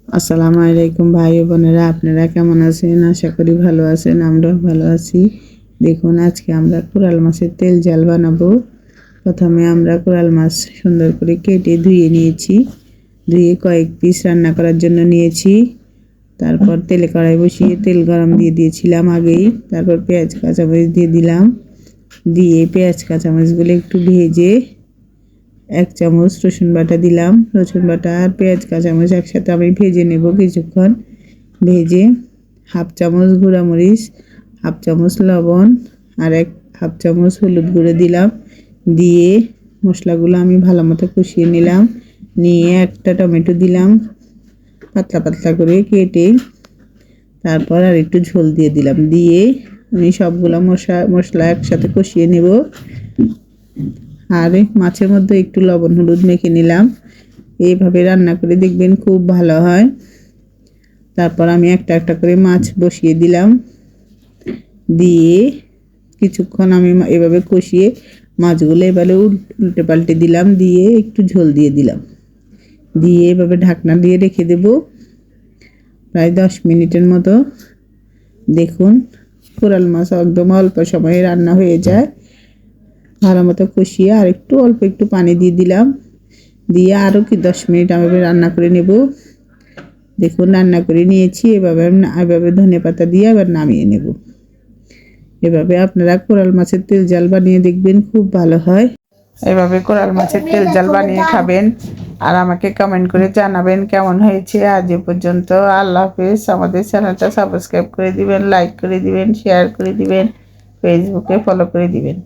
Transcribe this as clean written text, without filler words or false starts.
আসসালামু আলাইকুম ভাই ও বোনেরা, আপনারা কেমন আছেন? আশা করি ভালো আছেন। আমরাও ভালো আছি। দেখুন, আজকে আমরা কোরাল মাছের তেল ঝাল বানাবো। প্রথমে আমরা কোরাল মাছ সুন্দর করে কেটে ধুয়ে নিয়েছি। ধুয়ে কয়েক পিস রান্না করার জন্য নিয়েছি। তারপর তেলে কড়াই বসিয়ে তেল গরম দিয়ে দিয়েছিলাম আগেই। তারপর পেঁয়াজ কাঁচামরিচ দিয়ে দিলাম। দিয়ে পেঁয়াজ কাঁচামরিচগুলো একটু ভেজে 1 চামচ রসুন বাটা দিলাম। রসুন বাটা আর পেঁয়াজ কাঁচামরিচ একসাথে আমি ভেজে নেব কিছুক্ষণ। ভেজে 1/2 চামচ গুঁড়া মরিচ, 1/2 চামচ লবণ আর হাফ চামচ হলুদ গুঁড়ো দিলাম। দিয়ে মশলাগুলো আমি ভালো মতো কষিয়ে নিলাম। নিয়ে একটা টমেটো দিলাম পাতলা পাতলা করে কেটে। তারপর আর একটু ঝোল দিয়ে দিলাম। দিয়ে আমি সবগুলো মশলা একসাথে কষিয়ে নেব। আর মাছের মধ্যে একটু লবণ হলুদ মেখে নিলাম। এইভাবে রান্না করে দেখবেন, খুব ভালো হয়। তারপর আমি একটা একটা করে মাছ বসিয়ে দিলাম। দিয়ে কিছুক্ষণ আমি এভাবে কষিয়ে মাছগুলো এবারে উল্টে পাল্টে দিলাম। দিয়ে একটু ঝোল দিয়ে দিলাম। দিয়ে এভাবে ঢাকনা দিয়ে রেখে দেব প্রায় 10 মিনিটের মতো। দেখুন, কোরাল মাছ একদম অল্প সময়ে রান্না হয়ে যায়। ভালো মতো কষিয়ে আর একটু পানি দিয়ে দিলাম। দিয়ে আরও 10 মিনিট আমি রান্না করে নেব। দেখুন, রান্না করে নিয়েছি। এভাবে ধনেপাতা দিয়ে আবার নামিয়ে নেব। এভাবে আপনারা কোরাল মাছের তেল ঝাল বানিয়ে দেখবেন, খুব ভালো হয়। এভাবে কোরাল মাছের তেল ঝাল বানিয়ে খাবেন আর আমাকে কমেন্ট করে জানাবেন কেমন হয়েছে। আজ এ পর্যন্ত। আল্লাহ হাফেজ। আমাদের চ্যানেলটা সাবস্ক্রাইব করে দিবেন, লাইক করে দিবেন, শেয়ার করে দিবেন, ফেসবুকে ফলো করে দিবেন।